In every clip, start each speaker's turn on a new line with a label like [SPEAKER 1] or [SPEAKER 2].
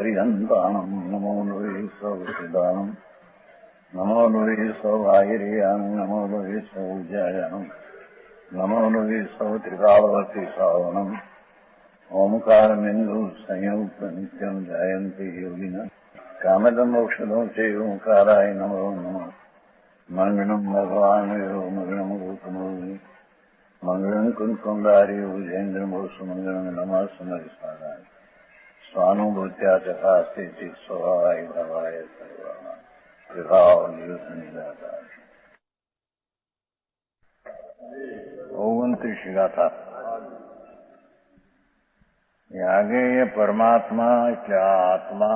[SPEAKER 1] पर्यन्ताणम् नमो नुवे सौचिदानम् नमो नुवे सौभागिर्यानम् नमो नुवे सौज्यायानम् नमो नुवे सौत्रिकावती सावनम् ओंकारमिन्दु संयुक्त नित्यम् जायन्ति योगिनः कामदम् मोक्षदम् च ओंकाराय नमो नमः मंगलम् भगवान् यो मंगलम् गौतमोनि मंगलम् कुंकुमधारी भुजेन्द्रमोसु मंगलम् नमः समरिसाराय स्वानुभूत्या चकास्ते स्वभावाय भवाय सर्वाः विभावनिदाताय 29 गाथा आगे ये परमात्मा क्या आत्मा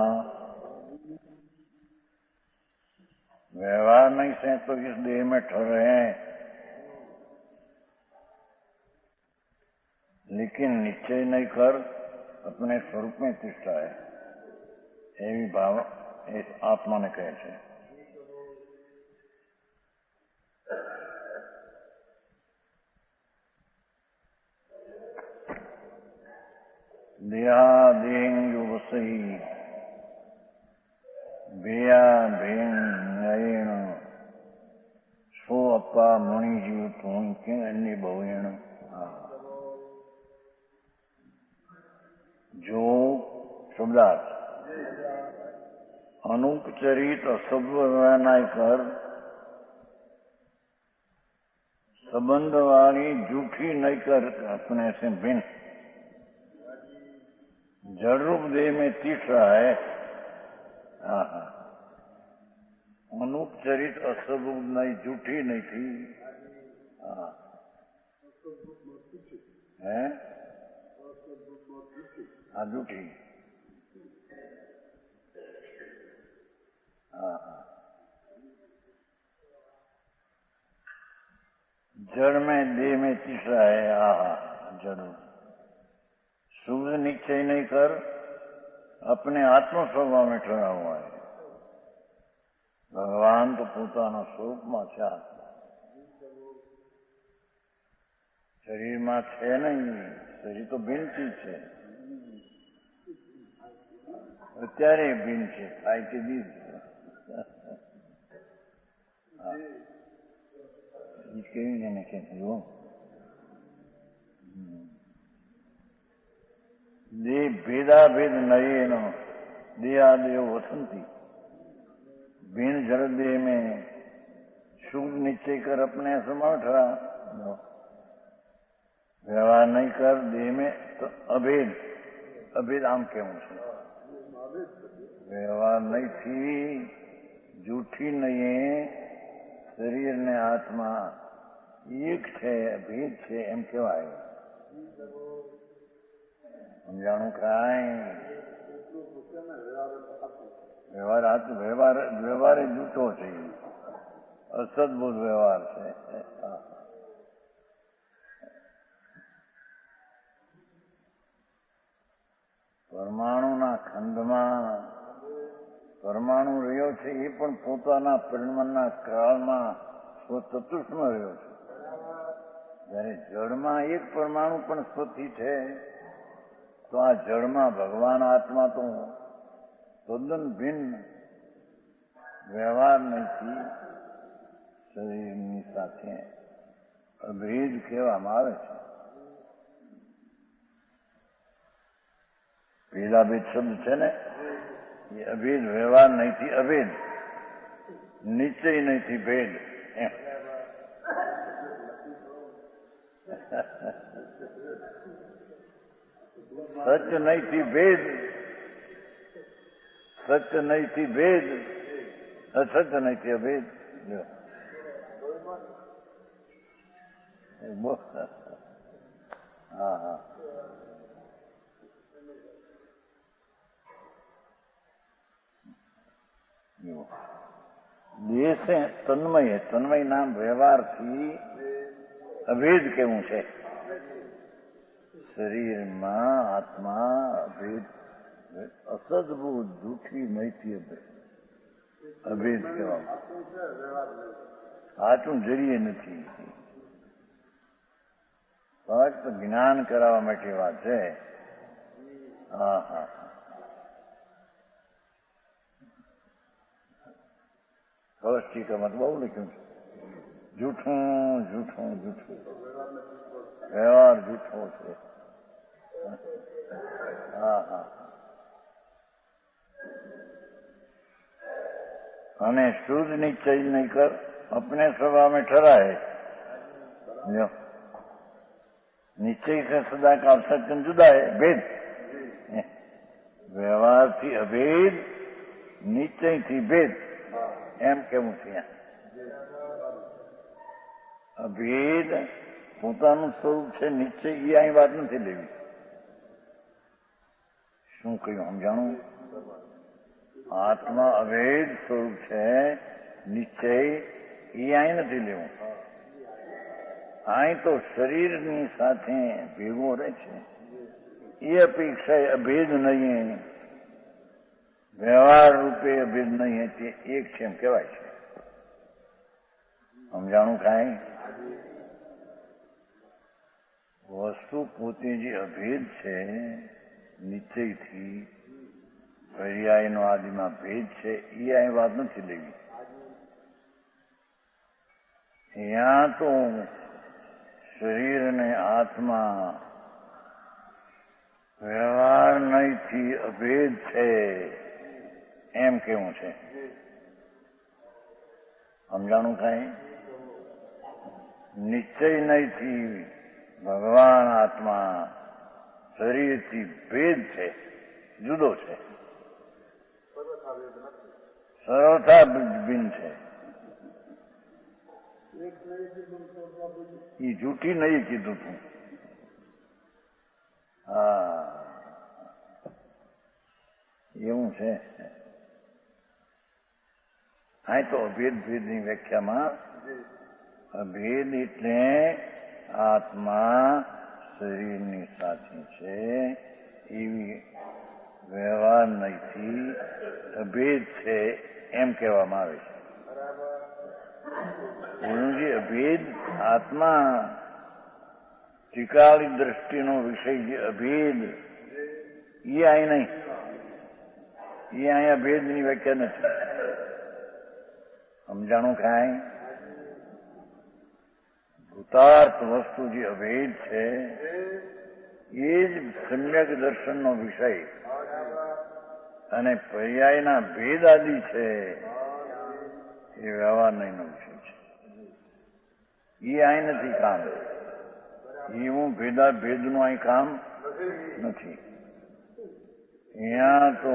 [SPEAKER 1] व्यवहार नहीं से तो इस देह में ठहरे हैं, लेकिन निश्चय नहीं कर अपने स्वरूप में तिष्ठा है एवी भाव इस आत्मा ने कहे छे। देहादेंगु वसई बेया भेन नयन सो अपा मणि जीव तू के अन्य बहुण जो शब्दार्थ अनुपचरित असभ्य कर संबंध वाली झूठी नहीं कर अपने से भिन्न जड़ रूप देह में तीठ रहा है। अनुपचरित असभ्य नहीं, झूठी नहीं थी है झूठी जड़ में देह में तीसरा है जड़ शुभ निश्चय नहीं कर अपने आत्म स्वभाव में ठहरा हुआ है। भगवान तो પોતાના સ્વરૂપમાં છે, શરીરમાં છે નહીં, શરીર તો ભિન્ન ચીજ છે, અત્યારે ભિન્ન છે, થાય તે દીધ કેવી એને કે જુઓ देह भेदाभेद नयेन देहादेव वसंती भिन्न जड़ देह में शुभ निश्चय कर अपने समर्थ रहा व्यवहार नहीं कर देह में तो अभेद अभेद आम केवं छे व्यवहार नहीं थी जूठी नहीं है शरीर ने आत्मा एक है भेद है एम कहवाय समझाणु काई व्यवहार व्यवहार जूठो है असदबुद्ध व्यवहार है। परमाणुना खंडમાં પરમાણુ રહ્યો છે એ પણ પોતાના પરિણમના કાળમાં સ્વતંત્રમાં રહ્યો છે, જ્યારે જળમાં એક પરમાણુ પણ સ્વતંત્ર છે તો આ જળમાં ભગવાન આત્મા તો તદ્દન ભિન્ન વ્યવહાર નથી શરીરની સાથે અભેદ કહેવામાં આવે છે। ભેદાભેદ શબ્દ છે ને એ અભેદ વ્યવહાર નહીંથી અભેદ નિશ્ચય નહીંથી ભેદ એમ सत्य नहीं थी भेद सत्य नहीं थी भेद असत्य नहीं थी अभेद हाँ देह से तन्मय है, तन्मय नाम व्यवहार थी अभेद केवं छे शरीर में आत्मा अभेद असदबुद्ध झूठी नहीं अभेद कहवा आचू जरिए नहीं फक्त ज्ञान करावा माटे वात छे। અવસ્થિ મત બહુ લખ્યું છે. જૂઠું જૂઠું જૂઠું વ્યવહાર જૂઠો છે. હા હા. અને શુદ્ધ નિશ્ચय नहीं कर अपने स्वभाव में ठहरा है. निश्चय से सदा का सत्य जुदा है. भेद व्यवहार थी अभेद, निश्चय थी भेद. એમ કેવું છે. અભેદ પોતાનું સ્વરૂપ છે, નિશ્ચય એ અહીં વાત નથી લેવી. શું કહ્યું સમજાણું? આત્મા અભેદ સ્વરૂપ છે, નિશ્ચય એ અહીં નથી લેવું. અહીં તો શરીરની સાથે ભેગો રહે છે. એ અપેક્ષા અભેદ નહીં, વ્યવહાર રૂપે અભેદ નહીં, તે એક છે એમ કહેવાય છે. સમજાણું કાંઈ? વસ્તુ પોતે જે અભેદ છે, નિશ્ચયથી પર્યાયનો આદિમાં ભેદ છે, એ અહીં વાત નથી લેવી. ત્યાં તો શરીર અને આત્મા વ્યવહાર નહીંથી અભેદ છે એમ કેવું છે. સમજાણું કાંઈ? નિશ્ચય નહીંથી ભગવાન આત્મા શરીરથી ભેદ છે, જુદો છે, સરળતા ભિન્ન છે. એ જૂઠી નહીં કીધું તું. હા એવું છે. હા તો અભેદ ભેદની વ્યાખ્યામાં અભેદ એટલે આત્મા શરીરની સાથે છે એવી વ્યવહાર નહીંથી અભેદ છે એમ કહેવામાં આવે છે. જે અભેદ આત્મા ત્રિકાળી દ્રષ્ટિનો વિષય જે અભેદ એ અહીં નહીં, એ અહીંયા ભેદની વ્યાખ્યા નથી. સમજાણું કાંઈ? ભૂતાર્થ વસ્તુ જે અભેદ છે એ જ સમ્યક દર્શનનો વિષય અને પર્યાયના ભેદ આદિ છે એ વ્યવહાર નહીંનો વિષય છે. એ અહીં નથી કામ. એવું ભેદનું અહીં કામ નથી. અહીંયા તો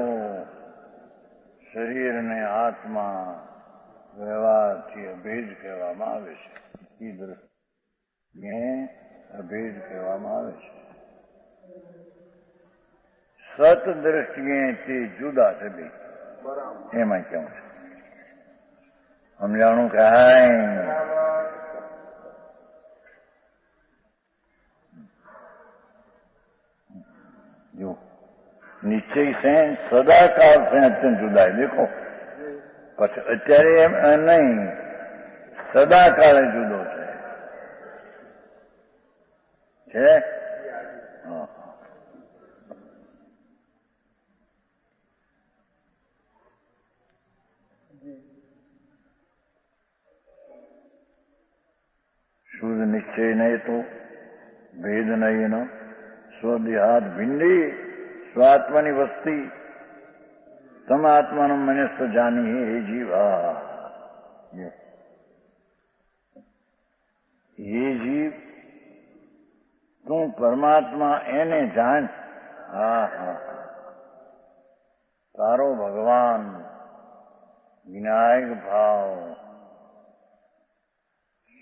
[SPEAKER 1] શરીર અને આત્મા વ્યવહારથી અભેદ કહેવામાં આવે છે. એ દ્રષ્ટિએ અભેદ કહેવામાં આવે છે. સત દ્રષ્ટિએ તે જુદા છે બે. એમાં કેવું છે? સમજાણું કાંઈ? જો નિશ્ચય છે સદાકાળ છે અત્યંત જુદા. દેખો પછી અત્યારે એમ નહીં, સદાકાળે જુદો છે. શુદ્ધ નિશ્ચય નહીં તો ભેદ નહીં એનો. સ્વદેહાત ભિન્ની સ્વાત્માની વસ્તી તમ આત્માનો મનસ્વ જાની હે જીવા. હે જીવ તું પરમાત્મા એને જાણ. હા હા. તારો ભગવાન વિનાયક ભાવ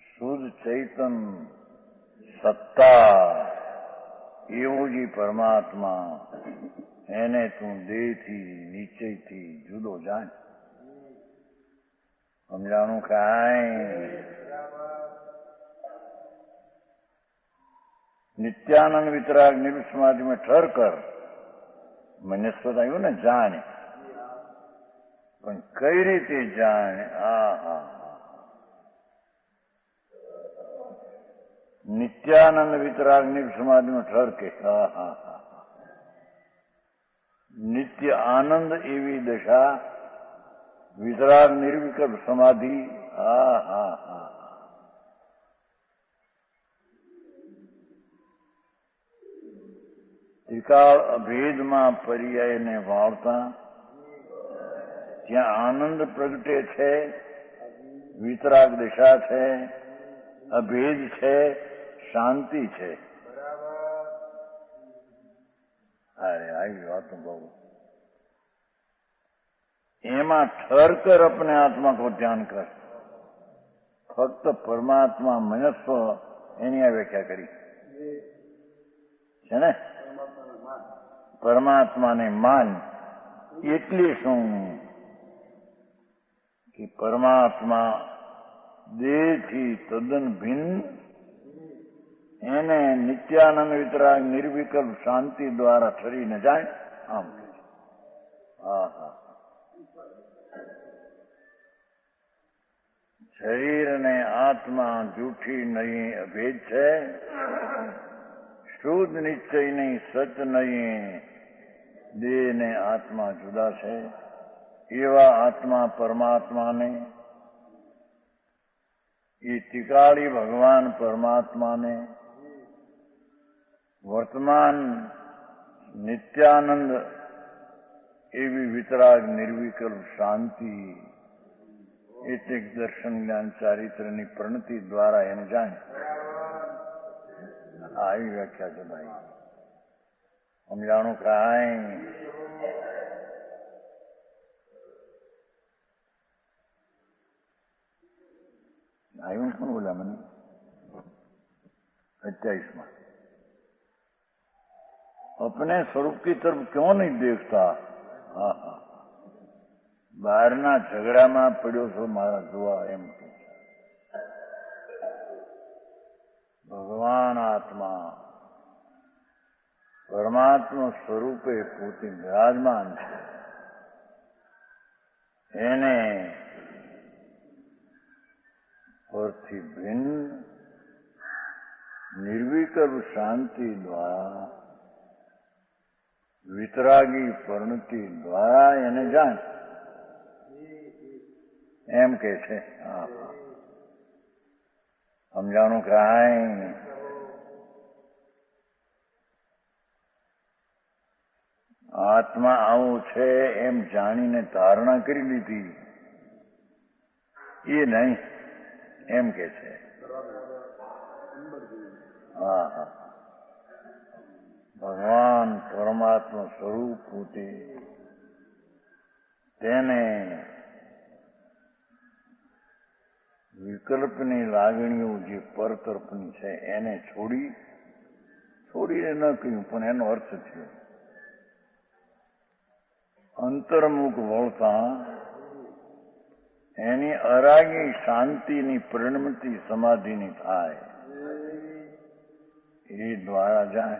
[SPEAKER 1] શુદ્ધ ચૈતન સત્તા એવું જે પરમાત્મા એને તું દેહથી નિશ્ચયથી જુદો જાણ. સમજાણું કાંઈ? નિત્યાનંદ વિતરાગ નિરુષ્માદિ में ठहर कर મનસ્વત આવ્યું ને જાણે, પણ કઈ રીતે જાણે? હા હા. નિત્યાનંદ વિતરાગ નિરુષ્માદિ में ठहर के. હા હા હા. નિત્ય આનંદ એવી દશા वितराग निर्विकल्प समाधि। हा हा हा ત્રિકાળ અભેદમાં પર્યાયને વાળતા ત્યાં આનંદ પ્રગટે છે, વિતરાગ દિશા છે, અભેદ છે, શાંતિ છે. અરે આવી વાતો બહુ એમાં ઠર કર अपने आत्मा को ध्यान कर. ફક્ત પરમાત્મા મનસ્વ એની આ વ્યાખ્યા કરી છે ને. પરમાત્માને માન એટલે શું કે પરમાત્મા દેહથી તદ્દન ભિન્ન, એને નિત્યાનંદ વિતરાગ નિર્વિકલ્પ શાંતિ દ્વારા ઠરીને જાય. આમ હા હા શરીર અને આત્મા જૂઠી નહીં, અભેદ છે. શુદ્ધ નિશ્ચય નહીં, સત નહીં, દેહ ને આત્મા જુદા છે. એવા આત્મા પરમાત્માને, એ ત્રિકાળી ભગવાન પરમાત્માને વર્તમાન નિત્યાનંદ એવી વિતરાગ નિર્વિકલ્પ શાંતિ એટલે દર્શન જ્ઞાન ચારિત્રની પ્રણતિ દ્વારા એને જાણે. આવી વ્યાખ્યા છે ભાઈ. સમજાણું કાંઈ આવ્યું પણ બોલ્યા મને 28 अपने स्वरूप की तरफ क्यों नहीं देखता. હા હા બહારના ઝઘડામાં પડ્યો છો મારા જોવા એમ કે ભગવાન આત્મા પરમાત્મા સ્વરૂપે પોતે બિરાજમાન છે. એને પરથી ભિન્ન નિર્વિકલ્પ શાંતિ દ્વારા વિતરાગી પરિણતિ દ્વારા એને જાણ એમ કે છે. સમજાણું કાંઈ આત્મા આવું છે એમ જાણીને ધારણા કરી લીધી એ નહીં એમ કે છે. હા હા ભગવાન પરમાત્મા સ્વરૂપ પોતે તેને વિકલ્પની લાગણીઓ જે પરતરફની છે એને છોડીને ન કહ્યું પણ એનો અર્થ થયો અંતર્મુખ વળતા એની અરાગી શાંતિની પરિણતિ સમાધિની થાય એ દ્વારા જાય.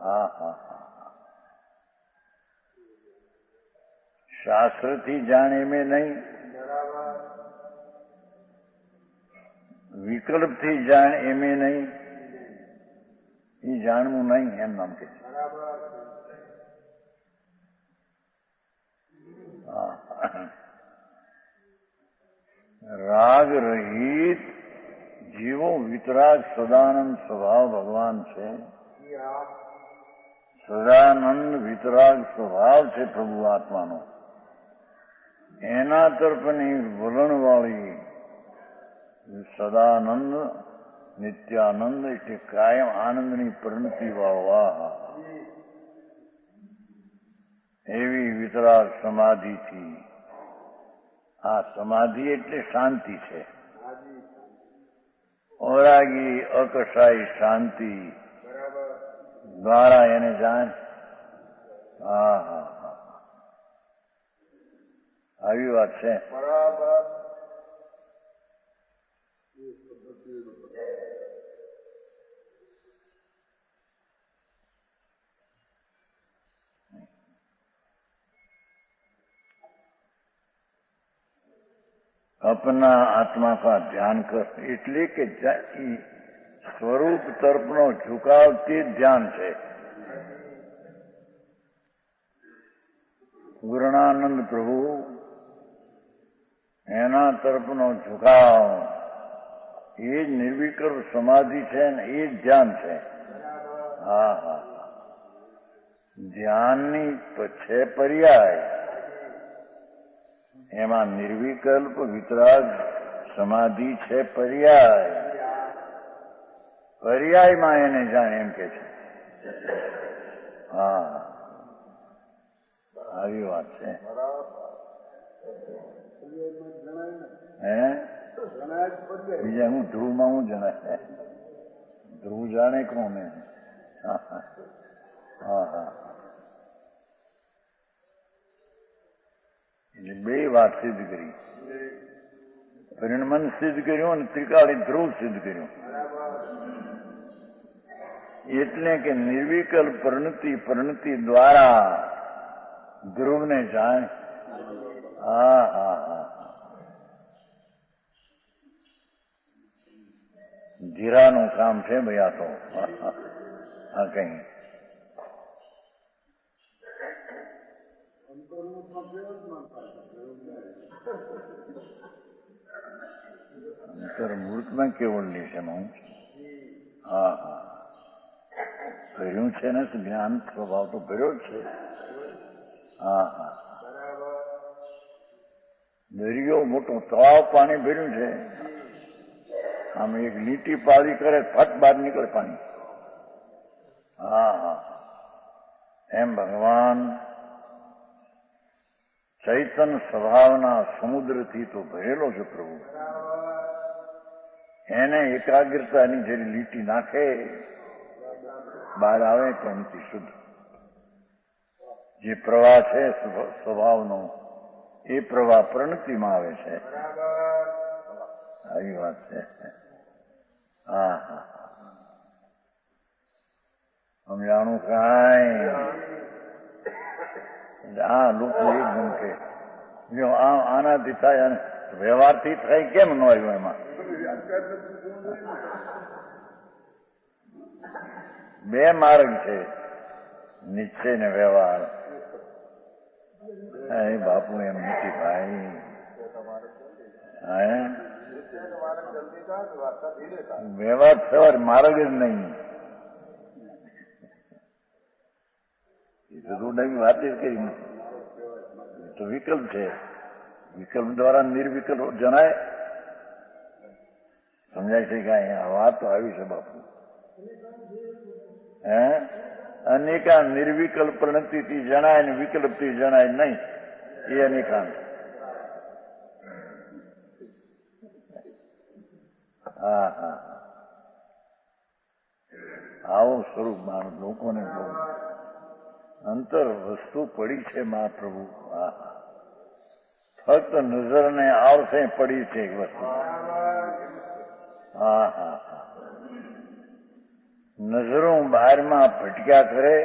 [SPEAKER 1] હા હા શાસ્ત્રથી જાણે મેં નહીં, વિકલ્પથી જાણ એમે નહીં, એ જાણવું નહીં એમ નામ કે છે. રાગ રહિત જીવો વિતરાગ સદાનંદ સ્વભાવ ભગવાન છે. સદાનંદ વિતરાગ સ્વભાવ છે પ્રભુ આત્માનો. એના તરફની વલણવાળી સદાનંદ નિત્યાનંદ એટલે કાયમ આનંદની પરિણતિ વાળવા એવી વિતરાગ સમાધિથી. આ સમાધિ એટલે શાંતિ છે. ઓરાગી અકસાઈ શાંતિ દ્વારા એને જાણ. હા હા હા આવી વાત છે. अपना आत्मा का ध्यान कर એટલે કે સ્વરૂપ તરફનો ઝુકાવ તે ધ્યાન છે. પૂર્ણાનંદ પ્રભુ એના તરફનો ઝુકાવ એ જ નિર્વિકલ્પ સમાધિ છે ને એ જ ધ્યાન છે. હા હા, ધ્યાનની છે પર્યાય, એમાં નિર્વિકલ્પ વિતરાગ સમાધિ છે પર્યાય. પર્યાયમાં એને જાણ એમ કે છે. હા, આવી વાત છે. હે બીજા હું ધ્રુવમાં હું જણાય? ધ્રુવ જાણે કોને? હા હા, એટલે બે વાત સિદ્ધ કરી. પરિણમન સિદ્ધ કર્યું અને ત્રિકાળી ધ્રુવ સિદ્ધ કર્યું. એટલે કે નિર્વિકલ્પ પરિણતિ દ્વારા ધ્રુવને જાણે. હા હા હા, ધીરાનું કામ છે ભાઈ આ તો. હા કઈ અંતર્મૂર્તમાં કેવળ લેશે હું. હા હા, ભર્યું છે ને જ્ઞાન સ્વભાવ તો ભર્યો જ છે. હા હા, દરિયો મોટો તળાવ પાણી ભર્યું છે. આમ એક લીટી પાળી કરે ફટ બહાર નીકળે પાણી. હા હા, એમ ભગવાન ચૈતન્ય સ્વભાવના સમુદ્રથી તો ભરેલો છે પ્રભુ. એને એકાગ્રતાની જરી લીટી નાખે બહાર આવે તો એમથી શુદ્ધ જે પ્રવાહ છે સ્વભાવનો એ પ્રવાહ પ્રણતિમાં આવે છે. આવી વાત છે. હા હા, સમજાણું કાંઈ? આ લોકો એકદમ કે જો આનાથી થાય અને વ્યવહારથી થાય કેમ ન આવ્યું એમાં? બે માર્ગ છે, નિશ્ચય ને વ્યવહાર. બાપુ એમ નથી ભાઈ. વ્યવહાર થવા માર્ગ જ નહીં. એ તો રોડની વાત જ કરી નથી. તો વિકલ્પ છે, વિકલ્પ દ્વારા નિર્વિકલ્પ જણાય. સમજાય છે કે અહીંયા વાત તો આવી છે બાપુ. હે અનેકા નિર્વિકલ્પ પ્રણતિથી જણાય ને વિકલ્પથી જણાય નહીં, એ અનેકાંત. હા હા, આવું સ્વરૂપ મારું લોકોને બહુ અંતર વસ્તુ પડી છે મહાપ્રભુ. હા હા, ફક્ત નજરને આવશે પડી છે એક વસ્તુ. હા હા, નજરો બહારમાં ભટક્યા કરે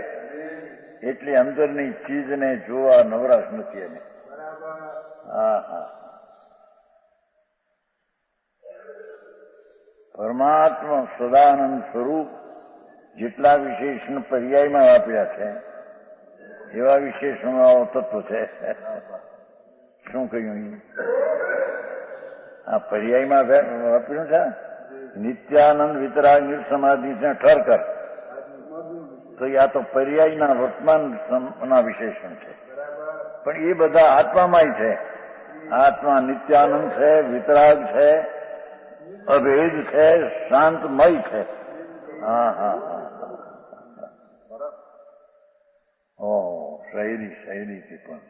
[SPEAKER 1] એટલે અંદરની ચીજને જોવા નવરાશ નથી એને. હા હા, પરમાત્મા સદાનંદ સ્વરૂપ જેટલા વિશેષણ પર્યાયમાં આપ્યા છે એવા વિશેષણો તત્વ છે. શું કહ્યું? આ પર્યાયમાં વાપર્યું છે. નિત્યાનંદ વિતરાગ નિર્સમાધિ ઠર કર, તો આ તો પર્યાયના વર્તમાનના વિશેષણ છે. પણ એ બધા આત્મામાં છે. આત્મા નિત્યાનંદ છે, વિતરાગ છે, અભેદ છે, શાંતમય છે. હા હા હા, ઓ શૈલીથી પણ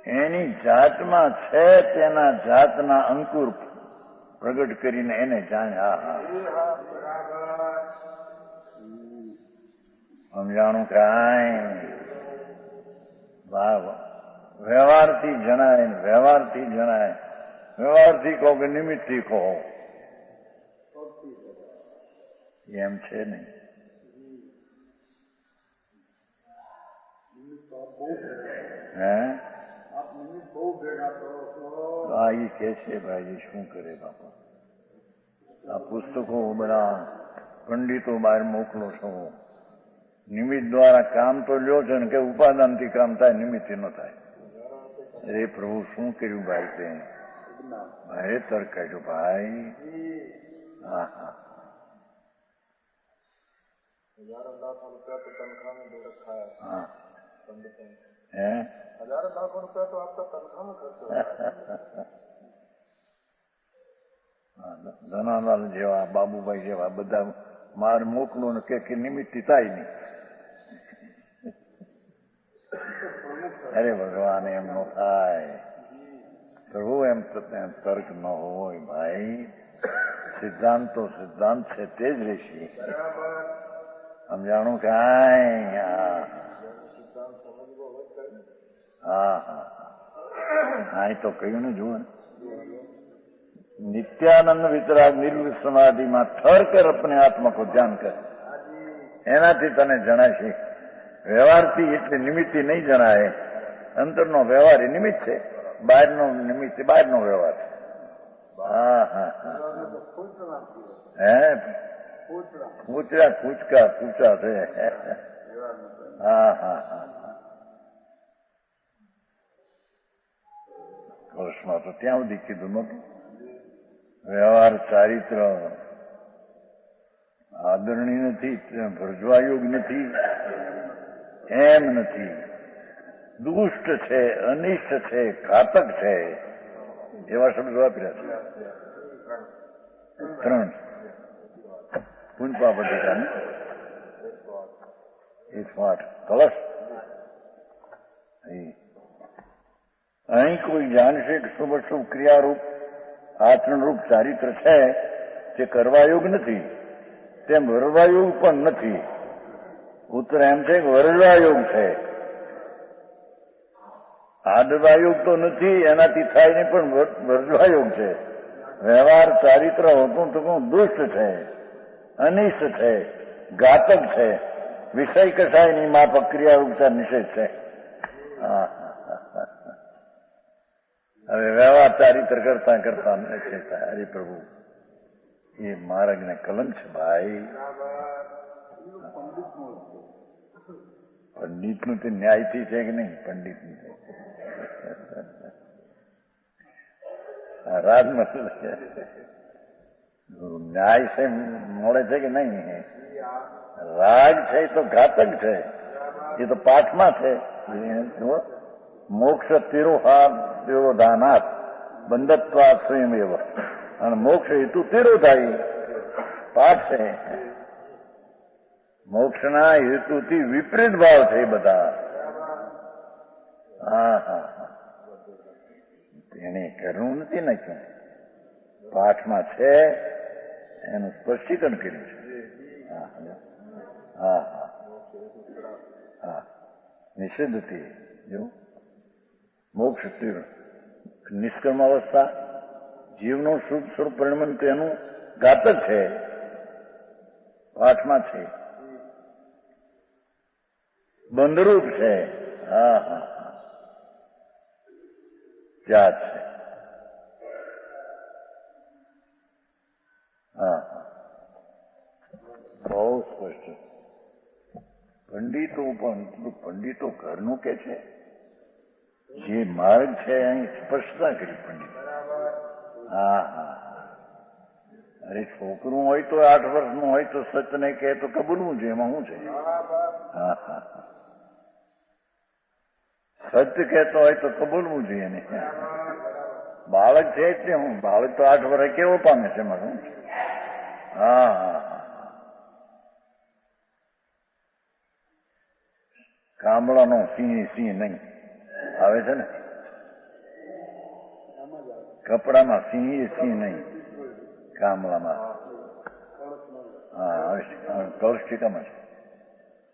[SPEAKER 1] એની જાતમાં છે, તેના જાતના અંકુર પ્રગટ કરીને એને જાણે. હા હા, સમજાણું કાંઈ? વ્યવહારથી જણાય, વ્યવહારથી જણાય. વ્યવહારથી કહો કે નિમિત્તથી કહો, એમ છે નહીં. હે આ ઈ કે છે ભાઈ, શું કરે બાપા? આ પુસ્તકો બધા પંડિતો બહાર મોકલો છો, નિમિત્ત દ્વારા કામ તો લ્યો છે ને કે ઉપાદાનથી કામ થાય, નિમિત્ત ન થાય. અરે પ્રભુ શું કર્યું ભાઈ તે? ભાઈ તર્ક કાઢ્યું ભાઈ. હા હા,
[SPEAKER 2] हजारों लाखों रुपया तो तनख्वाह में दे रखा है
[SPEAKER 1] हाँ
[SPEAKER 2] पंडित ने.
[SPEAKER 1] है
[SPEAKER 2] हजारों लाखों रुपया तो आपका तनख्वाह में खर्च हो रहा है.
[SPEAKER 1] ધનાલાલ જેવા, બાબુભાઈ જેવા બધા માર મોકલું ને કે નિમિત્ત થાય નહીં. અરે ભગવાન એમ ન થાય પ્રભુ, એમ તર્ક ન હોય ભાઈ. સિદ્ધાંત તો સિદ્ધાંત છે તે જ રહેશે. સમજાણું કાંઈ? હા હા હા, તો કહ્યું ને. જુઓ, નિત્યાનંદ વિતરાગ નિર્વિલ સમાધિમાં ઠર કર અપને આત્મા કો ધ્યાન કર. એનાથી તને જણાશે. વ્યવહારથી એટલે નિમિત્તિ નહીં જણાય. અંતરનો વ્યવહાર એ નિમિત્ત છે, બહારનો નિમિત્ત બહારનો વ્યવહાર છે. હા હા હા, હે પૂછડા પૂછા છે. હા હા હા, વર્ષમાં તો ત્યાં સુધી કીધું નતું. વ્યવહાર ચારિત્ર આદરણીય નથી, ભરજવાયોગ નથી, એમ નથી. દુષ્ટ છે, અનિષ્ટ છે, ઘાતક છે, એવા શબ્દ વાપર્યા છે. ત્રણ પૂંચપા પટ્ટિકા 108 કલશ. અહીં કોઈ જાણશે કે શુભ શુભ ક્રિયારૂપ આચરણરૂપ ચારિત્ર છે તે કરવાયોગ નથી, તેમ વરવાયોગ પણ નથી. ઉત્તર એમ છે કે વરવાયોગ છે. આડવાયોગ તો નથી, એનાથી થાય નહીં, પણ વરવાયોગ છે. વ્યવહાર ચારિત્ર હોતું તો દુષ્ટ છે, અનિષ્ટ છે, ઘાતક છે, વિષય કસાયની માફક ક્રિયારૂપતા નિષેધ છે. હા, હવે વ્યવહાર ચારિત્ર કરતા કરતા છે. હરે પ્રભુ, એ માર્ગને કલંક છે ભાઈ. પંડિતનું તે ન્યાયથી છે કે નહીં? પંડિતનું રાજમત ન્યાય છે, મળે છે કે નહીં? રાગ છે એ તો ઘાતક છે, એ તો પાઠમાં છે. મોક્ષ તિરોધાનાથ બંધત્વા સ્વયં એવ. અને મોક્ષ હેતુ તિરોધાઈ પાઠ છે. મોક્ષના હેતુથી વિપરીત ભાવ છે એ બધા. હા હા હા, એને કરવું નથી નાખ્યું, પાઠમાં છે, એનું સ્પષ્ટીકરણ કર્યું છે. હા હા હા, નિષેધથી જો મોક્ષ તીવ્ર નિષ્કર્મ અવસ્થા જીવનું શુદ્ધ સ્વરૂપ પરિણમન તેનું ઘાતક છે, પાઠમાં છે. બંધરૂપ છે. હા હા હા, ત્યાં છે. હા હા, બહુ સ્પષ્ટ. પંડિતો પણ પંડિતો ઘરનું કે છે, જે માર્ગ છે અહીં સ્પષ્ટતા કરી પંડિત. હા હા, અરે છોકરું હોય તો 8 વર્ષનું હોય તો સચને કહે તો કબૂલવું છે, એમાં શું છે? હા હા, સત્ય કહેતો હોય તો કબૂલવું જોઈએ એને. બાળક છે એટલે હું, બાળક તો 8 વર્ષે કેવો પામે છે એમાં શું? હા હા, કામળાનો સિંહ સિંહ નહીં આવે છે ને, કપડામાં સિંહ સિંહ નહીં, કામળામાં. હા, કળશ ટીકામાં છે.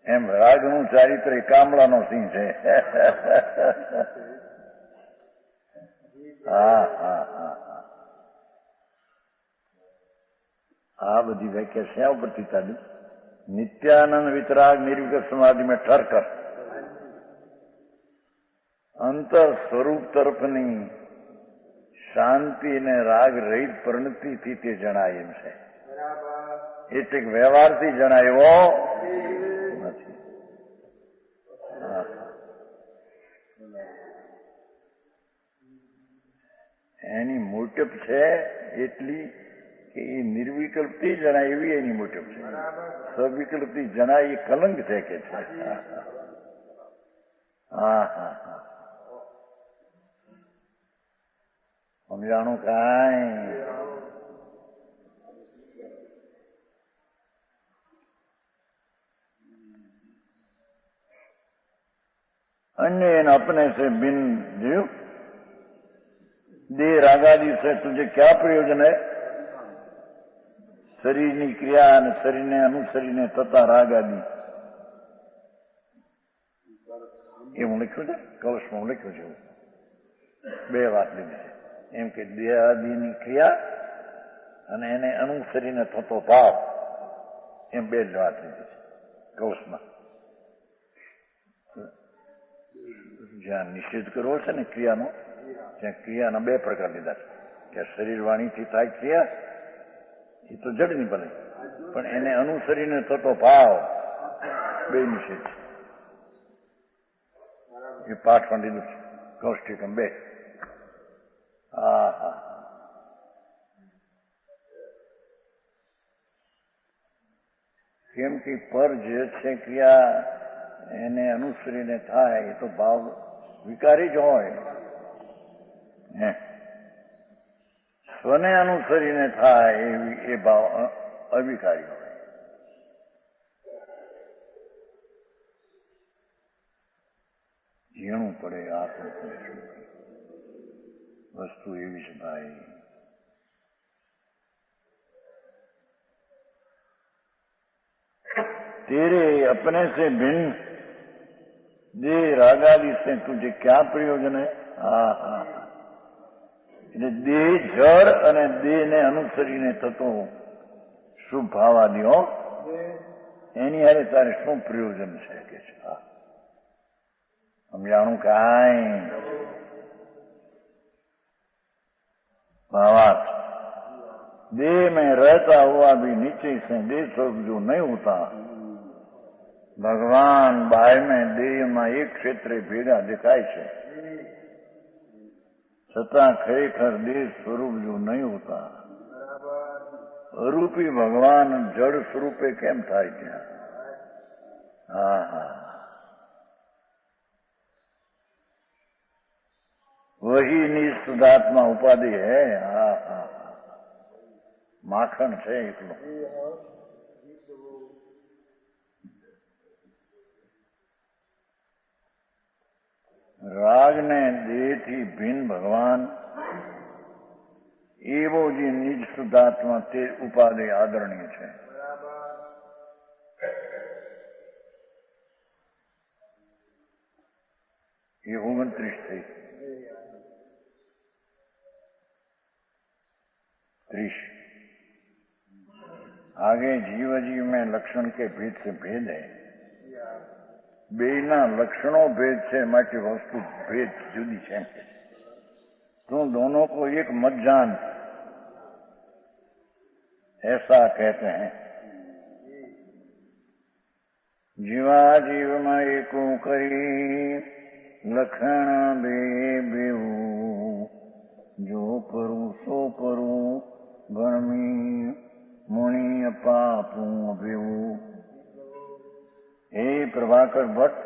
[SPEAKER 1] એમ રાગનું ચારિત્ર કામળાનો સિંહ છે. હા હા હા, આ બધી વ્યાખ્યા શા ઉપરથી ચાલી? નિત્યાનંદ વિતરાગ નિર્વિકલ્પ સમાધિ મેં ઠર કર. અંતર સ્વરૂપ તરફની શાંતિ ને રાગ રહિત પરિણતિથી તે જણાય એમ છે. એટલે વ્યવહારથી જણાયો નથી. મોટપ છે એટલી કે એ નિર્વિકલ્પથી જણાય એવી એની મોટપ છે. સવિકલ્પથી જણાય એ કલંક છે કે છે. હા હા હા, સમજાણું કાંઈ? अन्य अपने से भिन्न जीव देह रागादि से तुझे क्या प्रयोजन है? शरीરની ક્રિયા અને શરીરને અનુસરીને થતા રાગાદિ. એવું લખ્યું છે કલશમાં, લખ્યું છે. બે વાત લીધી છે એમ કે દેહ આદિની ક્રિયા અને એને અનુસરીને થતો ભાવ, એમ બે જ વાત લીધી છે કૌશમાં. જ્યાં નિષેધ કરવો છે ને ક્રિયાનો, ત્યાં ક્રિયાના બે પ્રકાર લીધા છે કે શરીર વાણીથી થાય ક્રિયા એ તો જડની બને, પણ એને અનુસરીને થતો ભાવ બે નિષેધ છે. એ પાઠમાં લીધું છે કૌષ્ટિકમ 2. હા હા, કેમ કે પર જે છે ક્રિયા એને અનુસરીને થાય એ તો ભાવ વિકારી જ હોય. સ્વને અનુસરીને થાય એ ભાવ અવિકારી હોય. ઝીણું પડે આત્મ વસ્તુ એવી છે ભાઈ. तेरे अपने से भिन्न देह रागादि से तुझे क्या प्रयोजन है? હા હા, એટલે દેહ જળ અને દેહને અનુસરીને થતો શુભ ભાવાદિઓ એની હારે તારે શું પ્રયોજન છે કે છે? સમજાણું કાંઈ? भावार्थ देह में रहता हुआ भी नीचे से देह स्वरूप जो नहीं होता, ભગવાન બાહ્ય में દેહમાં એક ક્ષેત્રે ભેગા દેખાય છે, છતાં ખરેખર દેહ સ્વરૂપ જો નહીં હોતા, અરૂપી ભગવાન જડ સ્વરૂપે કેમ થાય ત્યાં? હા હા, वही निष्ठुदात्मा उपाधि है. હા હા, માખણ છે એકલો. રાગને દેહથી ભિન્ન ભગવાન એવો જે નિજ શુદ્ધાત્મા તે ઉપાધિ આદરણીય છે. એ 29 થઈ. 30 आगे जीव जीव में लक्षण के भेद से भेद है. बेना लक्षणों भेद से માટે વસ્તુ भेद जुदी છે. तुम दोनों को एक मत जान, ऐसा कहते हैं. जीवा जीव में एको करी लक्षण बे बेऊ, जो परू सो परू गणमी मुनि अपापू बेऊ. हे પ્રભાકર ભટ્ટ,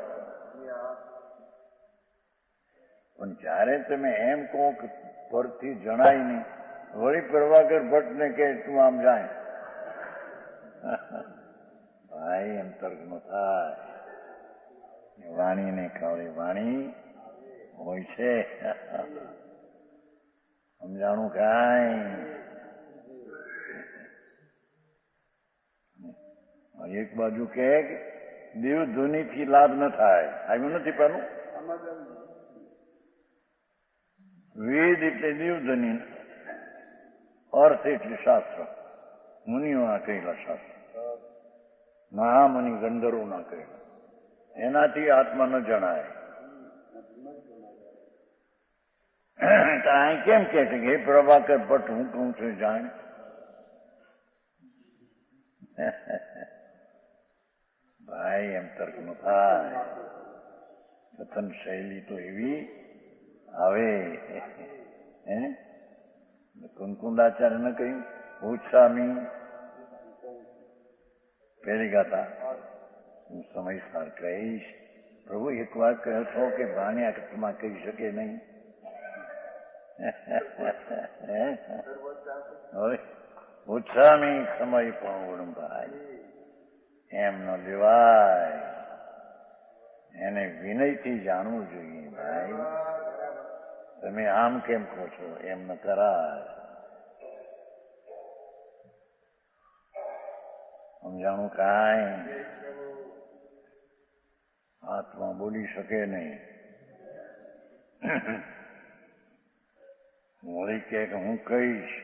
[SPEAKER 1] પણ જ્યારે તમે એમ કહો કે પરથી જણાય નહીં, વળી પ્રભાકર ભટ્ટને કે તું આમ જાય, ભાઈ એમ તર્ક ન થાય. વાણીને કાવડે વાણી હોય છે. સમજાણું કાંઈ? એક બાજુ કે દેવ ધ્વનિથી લાભ ન થાય, આવ્યું નથી પેલું. વેદ એટલે દેવધ્વનિ, અર્થ એટલે શાસ્ત્ર, મુનિઓના કહેલા શાસ્ત્ર, મહામુનિ ગંધર્વોના કહેલા. એનાથી આત્મા ન જણાય. અહીં કેમ કે છે કે પ્રભાકર ભટ્ટ હું કહું છું જાણ? ભાઈ એમ તર્ક ન થાય. કથન શૈલી તો એવી આવે. કુંકુંદાચાર્યને કહ્યું પૂછામી પેલી ગાતા હું સમયસર કહીશ. પ્રભુ એક વાત કહો છો કે વાણી અકસ્માત કહી શકે નહીં. હવે પૂછામી સમય પણ ભાઈ એમ ન લેવાય. એને વિનયથી જાણવું જોઈએ. ભાઈ તમે આમ કેમ કહો છો, એમ ન કરાય. સમજાણું કાંઈ આત્મા બોલી શકે નહીં. વળી કે હું કહીશ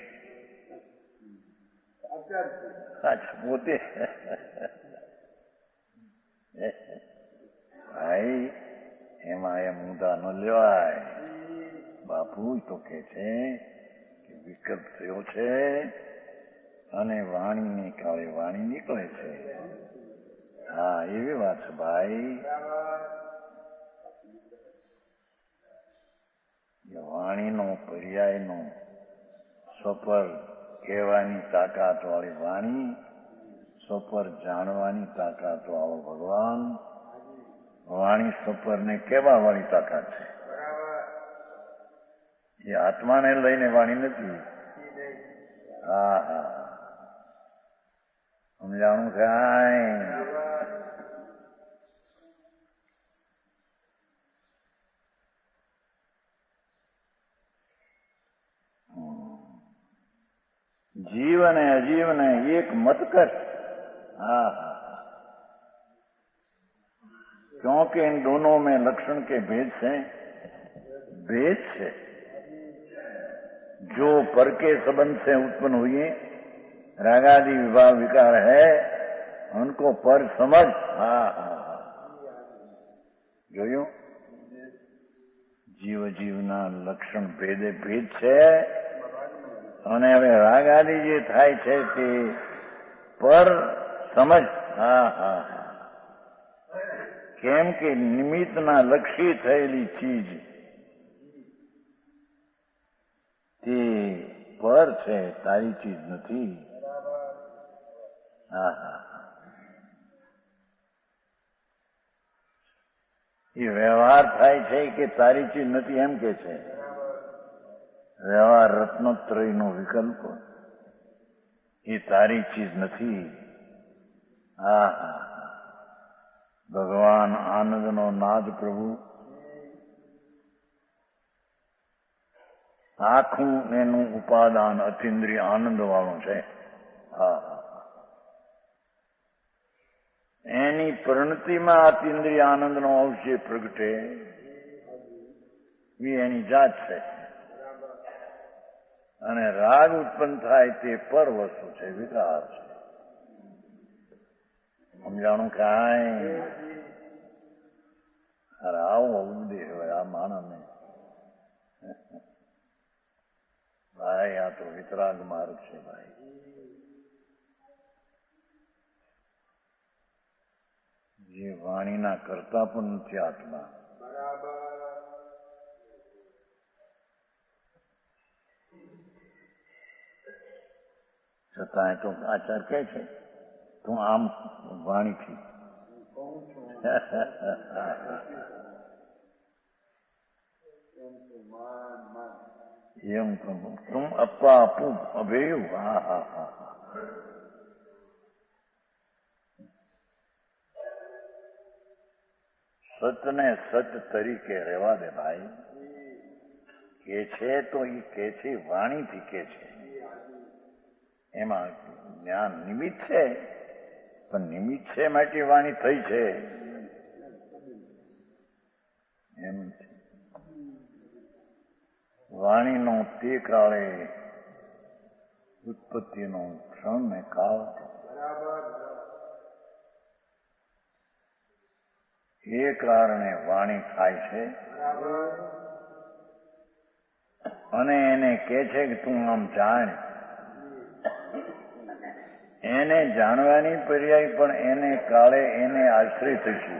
[SPEAKER 1] પોતે ભાઈ એમાં એમ ઊંધા ન લેવાય. બાપુ તો કે છે કે વિકલ્પ થયો છે અને વાણીની કાળે વાણી નીકળે છે. હા એવી વાત છે ભાઈ. વાણીનો પર્યાયનો સ્વપર કહેવાની તાકાત વાળી વાણી, સ્વપર જાણવાની તાકાત વાળો ભગવાન, વાણી સ્વપરને કહેવા વાળી તાકાત છે. એ આત્માને લઈને વાણી નથી. હા હા સમજાણું કાંઈ. जीव ने अजीव ने एक मत कर. हाँ क्योंकि इन दोनों में लक्षण के भेद से भेद से जो पर के संबंध से उत्पन्न हुए रागादि विभाग विकार है उनको पर समझ. हाँ हाँ જોયું. જીવ જીવના લક્ષણ ભેદે ભેદ છે અને હવે રાગ આદિ જે થાય છે તે પર સમજ. હા હા કેમ કે નિમિત્તના લક્ષી થયેલી ચીજ તે પર છે, તારી ચીજ નથી. હા હા એ વ્યવહાર થાય છે કે તારી ચીજ નથી એમ કે છે. વ્યવહાર રત્નોત્રયનો વિકલ્પ, એ તારી ચીજ નથી. હા હા ભગવાન આનંદનો નાદ પ્રભુ આખું એનું ઉપાદાન અતિન્દ્રિય આનંદ વાળું છે. હા એની પરિણતિમાં અતિન્દ્રિય આનંદનો અવશ્ય પ્રગટે એ એની જાત છે. અને રાગ ઉત્પન્ન થાય તે પર વસ્તુ છે, વિકાર છે. સમજાણું કાંઈ. અરે આવું ઉપદેશ હોય આ માણસને. ભાઈ આ તો વિતરાગ માર્ગ છે ભાઈ. જે વાણીના કરતા પણ નથી આત્મા. છતાં તો આચાર કહે છે તું આમ વાણીથી એમ તું અપ્પા આપું અભેયું. હા હા હા સતને સત તરીકે રહેવા દે ભાઈ. કે છે તો એ કે છે વાણીથી કે છે. એમાં જ્ઞાન નિમિત્ત છે પણ નિમિત્ત છે માટે વાણી થઈ છે એમ. વાણીનો તે કાળે ઉત્પત્તિનો ક્ષણ ને કાળ એ કારણે વાણી થાય છે અને એને કે છે કે તું આમ જાણ. એને જાણવાની પર્યાય પણ એને કાળે એને આશ્રય થશે.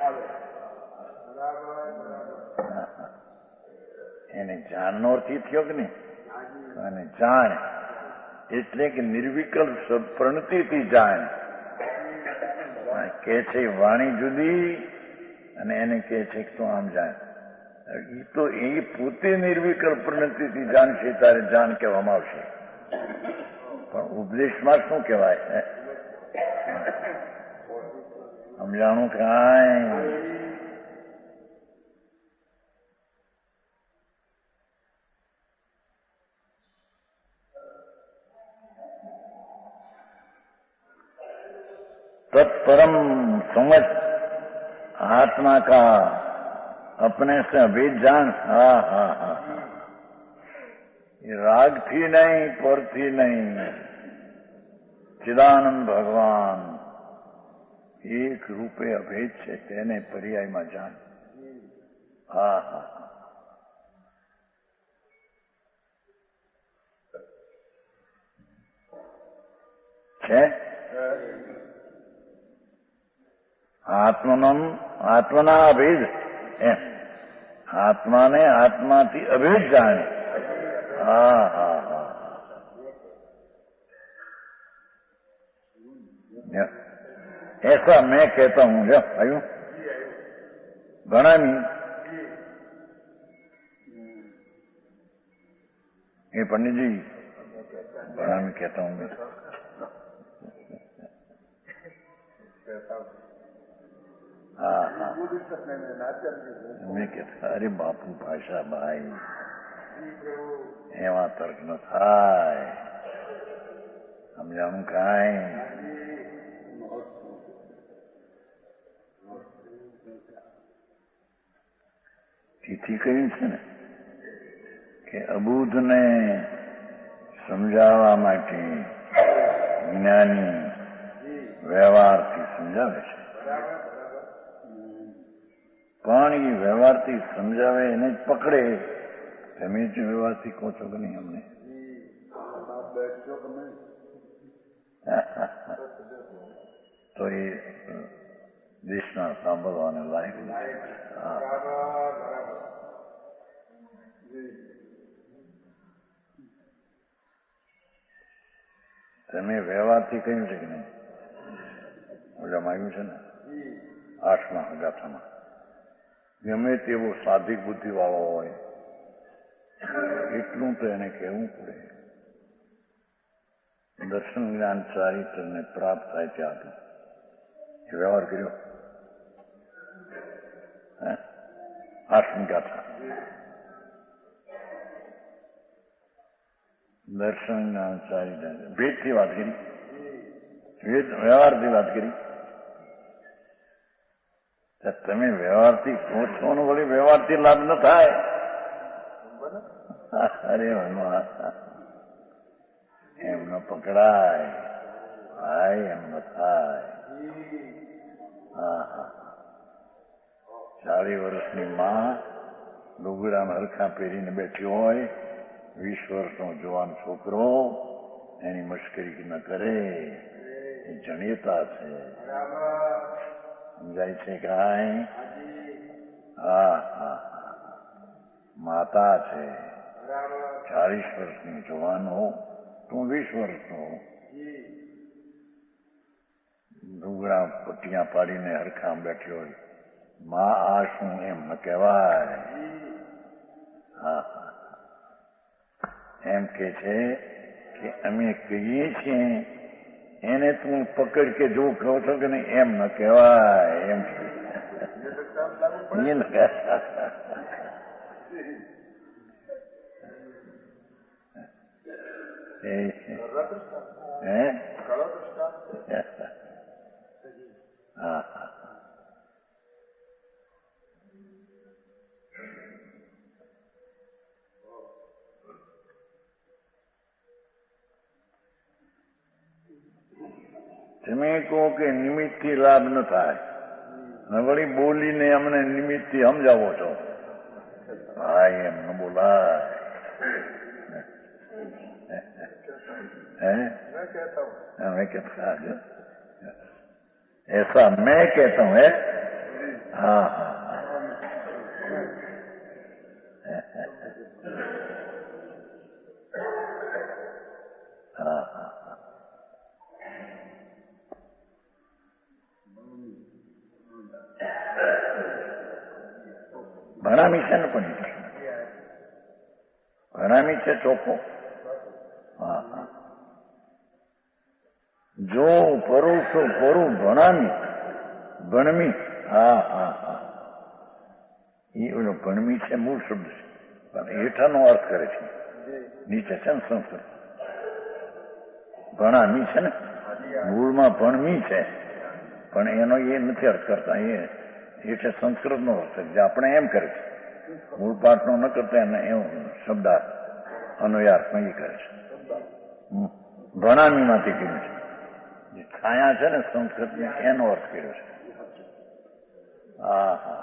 [SPEAKER 1] એને જાણનોથી થયો કે નહીં. અને જાણ એટલે કે નિર્વિકલ્પ પ્રણતિથી જાણ. કે છે વાણી જુદી અને એને કે છે કે તું આમ જાણ. એ તો એ પોતે નિર્વિકલ્પ પ્રણતિથી જાણશે તારે જાણ કહેવામાં આવશે. પણ ઉપદેશમાં શું કહેવાય? સમજાણું કાંઈ? तत्परम समझ आत्मा का अपने से अभेद जान. हा हा हा. राग थी नहीं, पर थी नहीं, ચિદાનંદ ભગવાન એક રૂપે અભેદ છે તેને પર્યાયમાં જાણ. હા હા છે. આત્મના અભેદ એમ આત્માને આત્માથી અભેદ જાણે. હા હા હા. ऐसा मैं कहता हूं. जब आयु घना नहीं ये पंडित जी घना में कहता हूं मैं. हाँ हाँ मैं कहता अरे बापू भाषा भाई एवं तर्क न थाय समझाणું કાંઈ? તેથી કહ્યું છે ને કે અબુધને સમજાવવા માટે જ્ઞાની વ્યવહારથી સમજાવે છે. પણ એ વ્યવહારથી સમજાવે એને જ પકડે. તમે જ વ્યવહારથી કહો છો કે નહીં અમને? તો એ દેશના સાંભળવાને લાયક નથી. તમે વ્યવહારથી કહ્યું છે કે નહીં? ઓલામાં આવ્યું છે ને 8મા હગાથામાં ગમે તેવો સાધિક બુદ્ધિવાળો હોય એટલું તો એને કહેવું પડે દર્શન જ્ઞાન ચારિત્રને પ્રાપ્ત થાય ત્યાંથી. એ વ્યવહાર કર્યો. 8મી ગાથા દર્શન જ્ઞાન ચારિત્ર ભેદથી વાત કરી, વ્યવહારથી વાત કરી. તમે વ્યવહારથી પહોંચવાનો વળી વ્યવહારથી લાભ ન થાય. અરે ભગવાન એમ ન પકડાય ભાઈ, એમ ન થાય. હા હા. 40 વર્ષની માં લુગડામાં હરખા પહેરીને બેઠી હોય, 20 વર્ષનો જવાન છોકરો એની મશ્કરી ન કરે એ જણ્યતા છે. સમજાય છે કાંઈ? હા હા. માતા છે 40 વર્ષની જવાન હો, તું 20 વર્ષનો લુગડા પટ્ટિયા પાડીને હરખા બેઠી હોય, માં આ શું એમ ન કહેવાય. હા હા. એમ કે છે કે અમે કહીએ છીએ એને તું પકડ કે જો કહો છો કે નહીં એમ ન કહેવાય. એમ હા હા. તમે કહો કે નિમિત્તથી લાભ ન થાય, વળી બોલીને અમને નિમિત્તથી સમજાવો છો. ભાઈ એમ ન બોલાય. मैं कहता हूँ ऐसा मैं कहता हूँ है. हाँ हाँ. ભણામી છે ને પણ ભણામી છે ચોખ્ખો. હા હા. જો પરોસો પરું ભણામી ભણમી. હા હા હા. એ ઓલો ભણમી છે મૂળ શબ્દ છે, પણ હેઠાનો અર્થ કરે છે. નીચે છે ને સંસ્કૃત ભણામી છે ને, મૂળમાં ભણમી છે, પણ એનો એ નથી અર્થ કરતા. એ એટલે સંસ્કૃતનો અર્થ જે આપણે એમ કરે છે, મૂળ પાઠનો ન કરતા એને એવું શબ્દાર્થ અન્વયાર્થમાં એ કરે છે. ભણામીમાંથી કીધું છે. જે છાયા છે ને સંસ્કૃતને એનો અર્થ કર્યો છે. હા હા.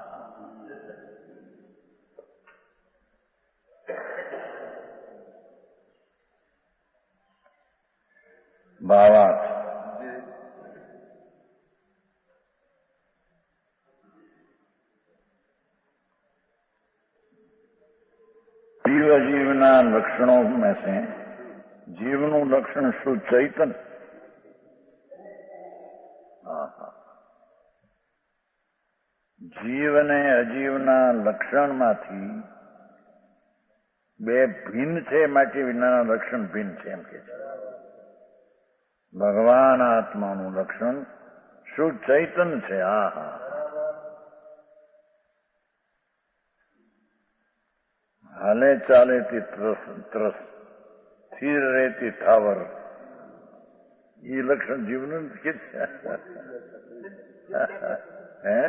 [SPEAKER 1] ભાવાર્થ जीव जीवना लक्षणों में से जीवનું લક્ષણ શું? ચૈતન. જીવ અને અજીવના લક્ષણમાંથી બે ભિન્ન છે, માટે વિનાના લક્ષણ ભિન્ન છે એમ કે છે. ભગવાન આત્માનું લક્ષણ શુદ્ધ ચૈતન છે. હા હા. હાલે ચાલેથી ત્રસ સ્થિર રહેતી થાવર. એ લક્ષણ જીવનું કે છે. હે?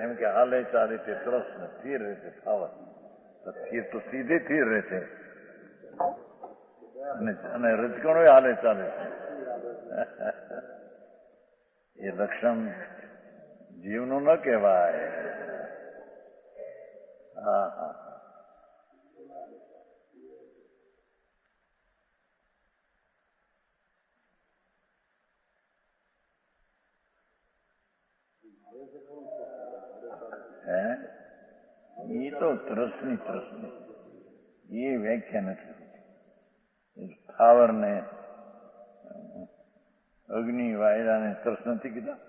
[SPEAKER 1] એમ કે હાલે ચાલે તે ત્રસ ને સ્થિર રહેતે થાવર. સ્થિર તો સીધે સ્થિર રહે છે, અને રજકણો હાલે ચાલે છે. એ લક્ષણ જીવનું ન કહેવાય. હા હા. હે? એ તો ત્રસની એ વ્યાખ્યા નથી હોતી. સ્થાવરને અગ્નિ વાયરાને ત્રસ નથી કીધા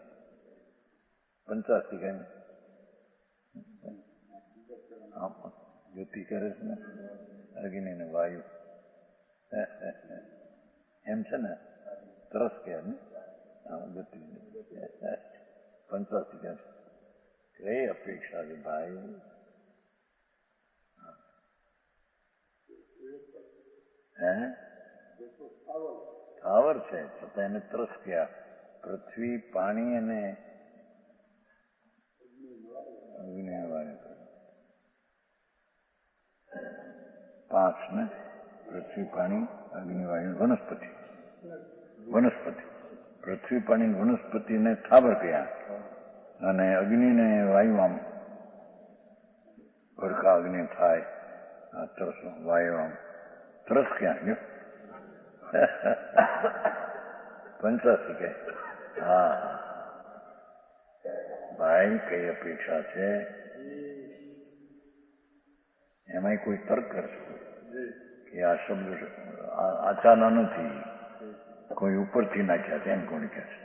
[SPEAKER 1] 85 કઈ જ્યોતિ કરે છે ને અગ્નિ ને વાયુ એમ છે ને, ત્રસ કે ગતિ 85 કહે છે. કઈ અપેક્ષા છે ભાઈ? હે? સ્થાવર છે છતાં એને ત્રસ કયા. પૃથ્વી, પાણી અને અગ્નિ વાયુ 5 ને પૃથ્વી, પાણી, અગ્નિ, વાયુ, વનસ્પતિ. પૃથ્વી, પાણી, વનસ્પતિને સ્થાવર કયા, અને અગ્નિને વાયુ આમ ભડકા અગ્નિ થાય, આ ત્રસ વાયુ આમ ત્રસ ક્યાં ગયો? 85 કે. હા ભાઈ, કઈ અપેક્ષા છે? એમાંય કોઈ તર્ક કરશે કે આ શબ્દ આચાના નથી, કોઈ ઉપરથી નાખ્યા છે એમ કોણ કહે છે?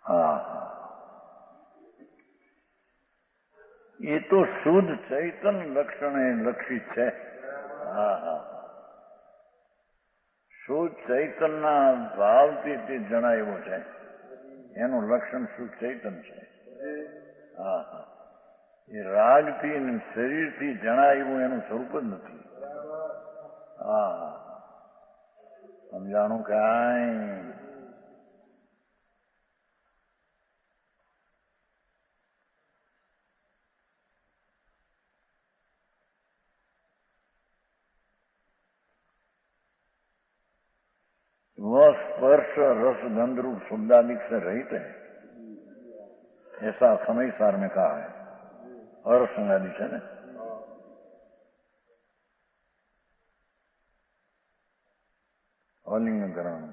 [SPEAKER 1] હા હા. એ તો શુદ્ધ ચૈતન લક્ષણે લક્ષિત છે. હા હા. શુદ્ધ ચૈતનના ભાવથી તે જણાવ્યું છે. એનું લક્ષણ શુદ્ધ ચૈતન છે. હા હા. એ રાગથી અને શરીરથી જણાવ્યું એનું સ્વરૂપ જ નથી. હા હા. સમજાણું કાંઈ? वह स्पर्श रस गंध रूप शुद्धादिक से रहित है, ऐसा समय सार में कहा है. અરસંગાદી છે ને, અલિંગકરણ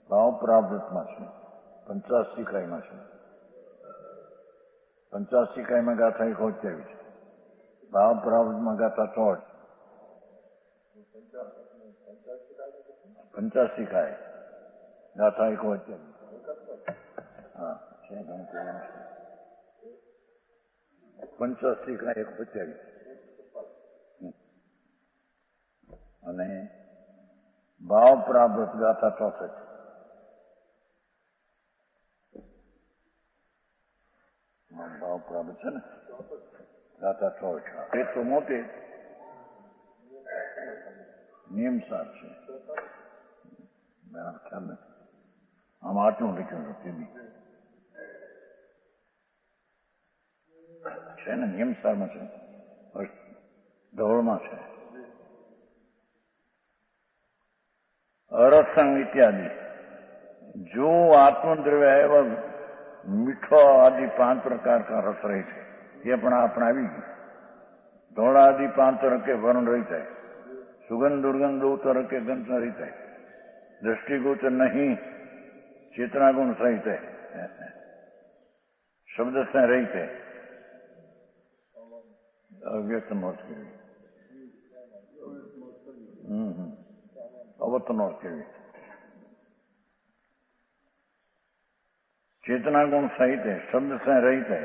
[SPEAKER 1] ભાવ પ્રાપ્તમાં છે. 85 કાયમાં છે. 85 કાયમાં ગાથા 71 છે. ભાવ પ્રાપ્તમાં ગાથા 64. 85 કાય ગાથા એક વચ્ચે હા છે ગણકો 85 का 127 અને ભાવ પ્રાપ્ત ગાથા 64 ભાવ પ્રાપ્ત છે ને ગાથા 64 એ તો મોટી નિયમ સાર છે મેરા ખ્યાલ નથી આમ આટલું લખ્યું હતું તે છે ને નિયમ સારમાં છે ધોળમાં છે रसंग इत्यादि जो आत्मद्रव्य है वह मीठो आदि 5 प्रकार का रस रहित है ये अपना भी धोड़ा आदि 5 तरह के वर्ण रहित है सुगंध दुर्गंध 2 तरह के गंध रहित है दृष्टिगोचर नहीं चेतना गुण सहित है शब्द से रहित है अव्यक्त नोट के लिए अवत नोट के लिए चेतना गुण सहित है शब्द से रहित है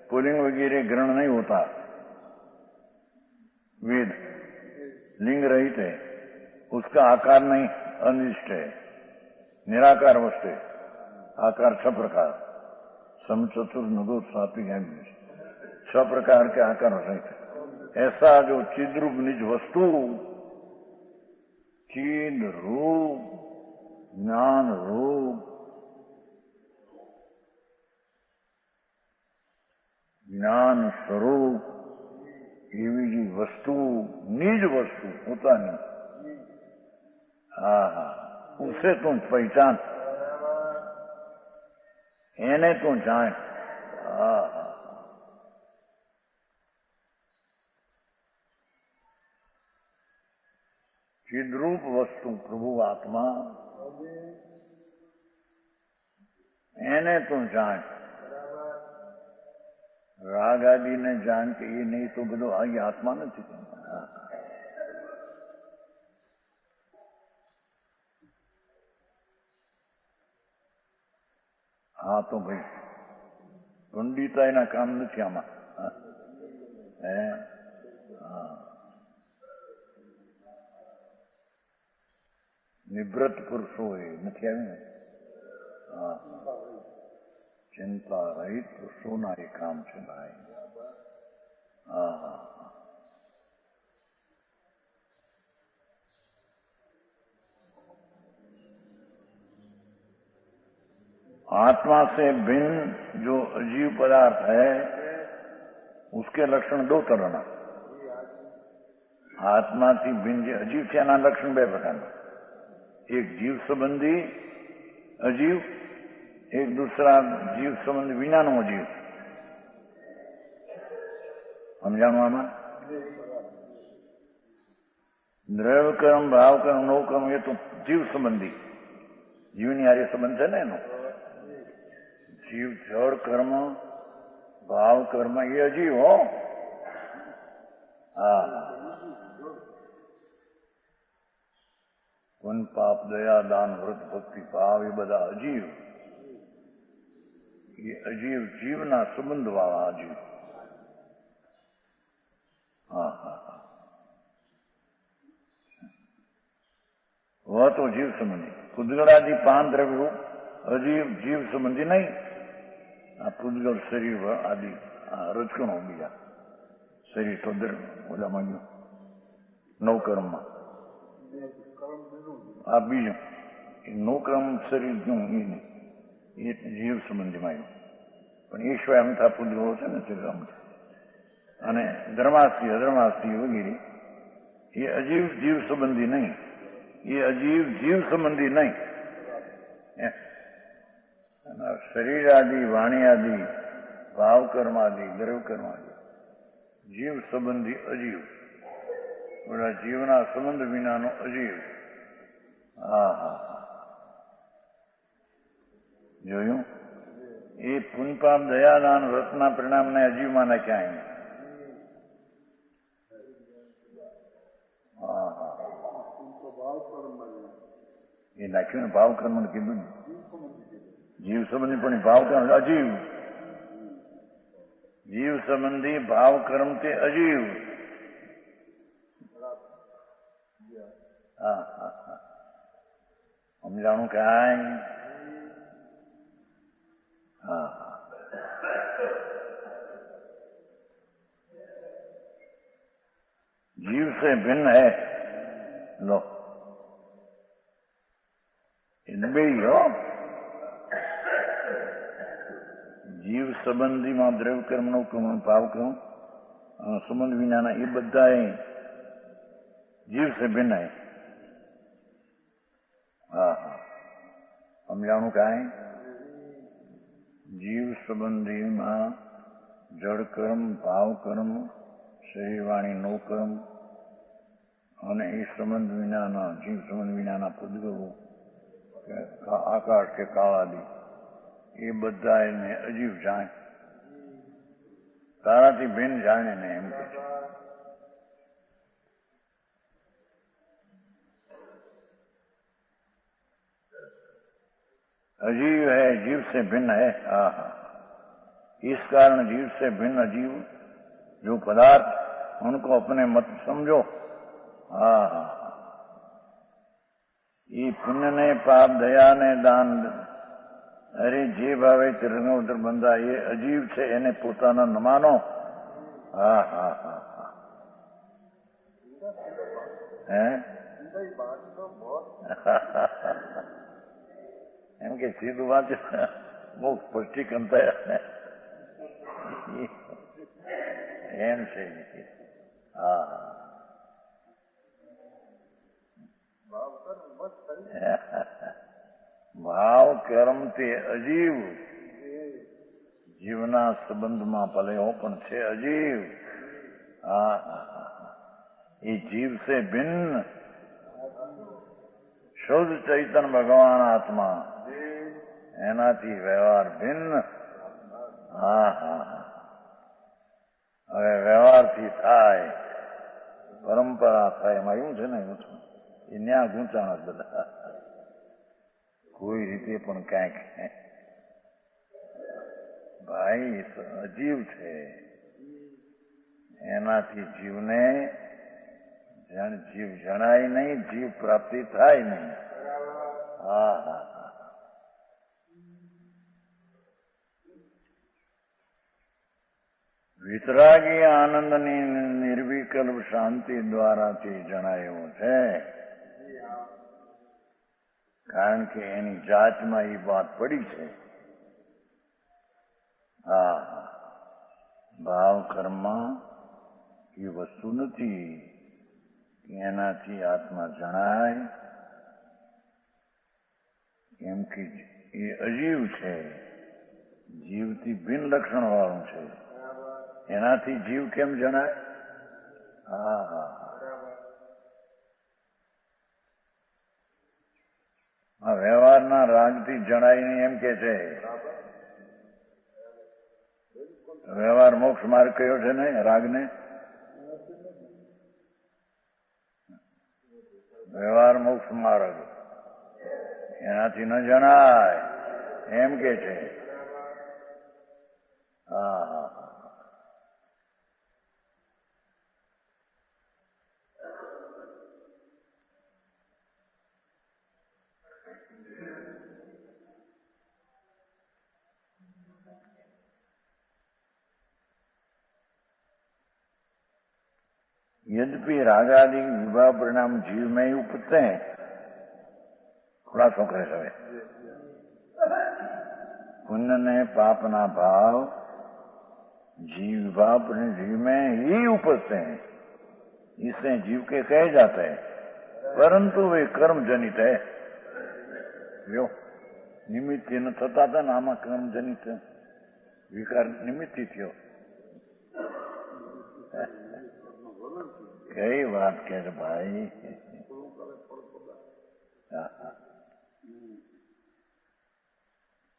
[SPEAKER 1] पुलिंग वगैरह ग्रहण नहीं होता वेद लिंग रहित है उसका आकार नहीं अनिष्ट है निराकार वस्तु है आकार 6 प्रकार सम चतुर नुगो सात्विक 6 प्रकार के आकार रहित है ऐसा जो चिद्रूप निज वस्तु चीन रूप ज्ञान रूप ज्ञान स्वरूप एवी जी वस्तु निज वस्तु होता नहीं हाँ उसे तुम पहचान एने तू जान चिद्रूप वस्तु प्रभु आत्मा एने तू जान राग आदि ने जान के ये नहीं तो બધું આ આત્મા નથી हाँ तो भाई पंडिता एना काम નથી આમાં હે हाँ નિવૃત્ત પુરુષો એ નથી આવ્યું ને હા चिंता रहित पुरुषों ये काम છે ભાઈ हाँ आत्मा से भिन्न जो अजीव पदार्थ है उसके लक्षण 2 तरहना आत्मा थी भिन्न जो अजीव છે એના લક્ષણ 2 પ્રકારના एक जीव संबंधी अजीव एक दूसरा जीव संबंधी विना नो अजीव समझाणु आमा द्रव्य कर्म भाव कर्म नो कर्म ये तो जीव संबंधी जीवनी हारे संबंध है ना जीव जड़ कर्म भाव कर्म ये अजीव हो हाँ पुण्य पाप दया दान व्रत भक्ति भाव ये बधा अजीव ये अजीव जीवना संबंध वाला अजीव हाँ हाँ हाँ वह तो जीव संबंधी पुद्गलादि 5 द्रव्य रूप अजीव जीव संबंधी नहीं पुद्गल शरीर आदि रचकणो बीजा शरीर तो ओला मांग्यो 9 कर्म में आ बीजू 9 कर्म शरीर क्यों ये जीव संबंधी में पण એ સિવાય અમથા પુદ્ગલો છે ને તે અને ધર્માસ્થી અધર્માસ્થી વગેરે ये अजीव जीव संबंधी नहीं ये अजीव जीव संबंधी नहीं शरीर आदि वाणी आदि भाव कर्म आदि द्रव्य कर्म आदि जीव संबंधी अजीव बोला जीवना संबंध विना नो अजीव हाँ हाँ જોયું એ પુण्य पाप दया दान व्रतना परिणाम ने अजीव माना क्या है हाँ हाँ એ નાખ્યું ને ભાવ કર્મ કીધું. જીવ સંબંધી પણ ભાવ કર્મ અજીવ. જીવ સંબંધી ભાવ કર્મ તે અજીવ. હા હા હા સમજાણું કાંઈ? હા जीव से भिन्न है. लो इनमें ही हो જીવ સંબંધીમાં દ્રવ્ય કર્મનો ભાવ કર્મ સંબંધ વિનાના એ બધા જીવ સે ભિન્ન હૈ. હા હા સમજાણું કાંઈ? જીવ સંબંધીમાં જળ કર્મ, ભાવ કર્મ, શરીર વાણી નો કર્મ અને એ સંબંધ વિનાના જીવ સંબંધ વિનાના પૂતગલો આકાશ કે કાળાદી એ બધા એને અજીવ જાણે. તારાથી ભિન્ન જાણે ને એમ કે છે. अजीव है, जीव से भिन्न है. हाँ हाँ इस कारण जीव से भिन्न अजीव जो पदार्थ उनको अपने मत समझो. हाँ हाँ ये पुण्य ने पाप दया ने दान अरे जे भावे तिरंगोदर बंदा ये अजीव છે એને પોતાના ન માનો. હા હા હા હા હે એમ કે સીધું વાંચો બહુ સ્પષ્ટીકરણ થયા એમ છે. હા ભાવ કર્મ તે અજીવ જીવના સંબંધમાં ભલે હો પણ છે અજીવ. હા એ જીવ સે ભિન્ન શુદ્ધ ચૈતન ભગવાન આત્મા એનાથી વ્યવહાર ભિન્ન. હા હા હવે વ્યવહારથી થાય પરંપરા થાય એમાં એવું છે ને એ ન્યા ગૂંચાણ જ બધા કોઈ રીતે પણ કાંઈક ભાઈ અજીવ છે એનાથી જીવને જીવ જણાય નહીં, જીવ પ્રાપ્તિ થાય નહીં. હા હા વિતરાગી આનંદની નિર્વિકલ્પ શાંતિ દ્વારાથી જણાયું છે. કારણ કે એની જાતમાં એ વાત પડી છે. હા ભાવ કર્મ એ વસ્તુ નથી એનાથી આત્મા જણાય. કેમ કે એ અજીવ છે, જીવથી ભિન્ન લક્ષણ વાળું છે. એનાથી જીવ કેમ જણાય? હા હા આ વ્યવહારના રાગથી જણાય નહીં એમ કે છે. વ્યવહાર મોક્ષ માર્ગ કયો છે ને રાગને? વ્યવહાર મોક્ષ માર્ગ એનાથી ન જણાય એમ કે છે. હા હા यद्यपि रागादि विभाव परिणाम जीव में ही उपजते हैं. खुलासो करे सवे पुण्य ने पाप ना भाव जीव विभाव परिणाम जीव में ही उपजते हैं. इससे जीव के कहे जाते हैं परंतु वे कर्म जनित है. जो निमित्त न थता था नामा कर्म जनित विकार निमित्त थयो. કઈ વાત કે ભાઈ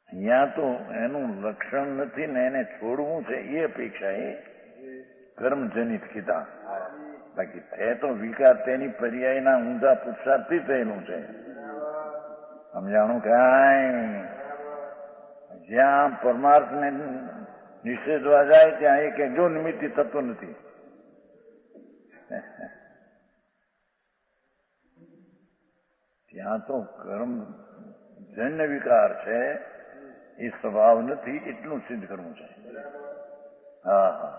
[SPEAKER 1] અહીંયા તો એનું લક્ષણ નથી ને એને છોડવું છે એ અપેક્ષા એ કર્મજનિત કીધા. બાકી તે તો વિકાર તેની પર્યાયના ઊંધા પુરુષાર્થથી થયેલું છે. સમજાણું કાંઈ? જ્યાં પરમાર્થને નિષેધવા જાય ત્યાં એ કે જો નિમિત્તિ થતું નથી. ત્યાં તો કર્મ જન્ય વિકાર છે, એ સ્વભાવ નથી, એટલું સિદ્ધ કરવું છે. હા હા,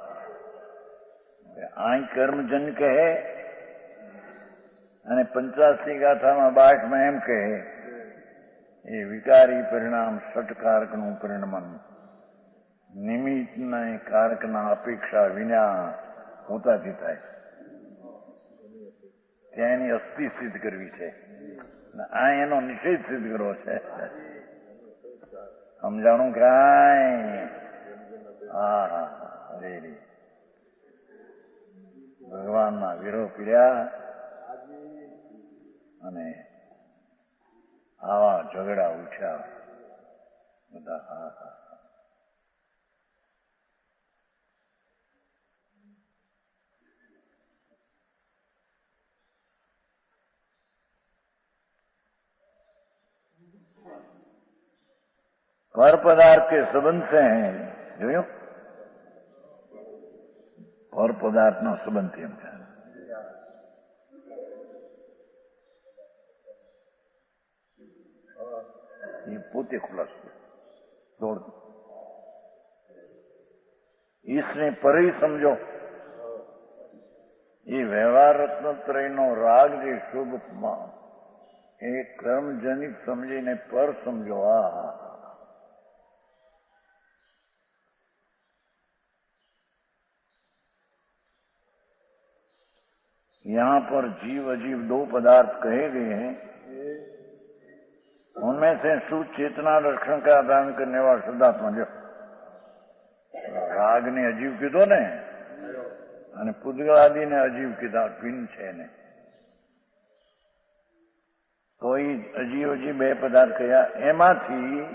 [SPEAKER 1] આ કર્મજન કહે અને 85 ગાથામાં 62માં એમ કહે એ વિકારી પરિણામ ષટકારકનું પરિણમન નિમિત્તના કારકના અપેક્ષા વિના પોતાથી થાય. ત્યાં એની અસ્થિ સિદ્ધ કરવી છે, આ એનો નિષેધ સિદ્ધ કરવો છે. સમજાણું કાંઈ? હા હા, રેડી. ભગવાનના વિરોહ પીડ્યા અને આવા ઝઘડા ઉઠ્યા બધા. હા હા, पर पदार्थ के संबंध से हैं. જોયું? પર પદાર્થનો સંબંધ એમ છે. એ પોતે ખુલાસો દોડ ઈશને પરી સમજો. એ વ્યવહાર રત્નત્રયનો રાગ જે શુભમાં એ કર્મજનિત સમજીને પર સમજો. આ यहाँ पर जीव अजीव 2 पदार्थ कहे गए हैं. उनमें से शुद्ध चेतना लक्षण का आदान करने वाला शुद्धात्मा, जो राग ने अजीव कीधो ने અને પૂદગલ આદિને અજીવ કીધા, ભિન્ન છે ને. કોઈ અજીવ 2 પદાર્થ કયા, એમાંથી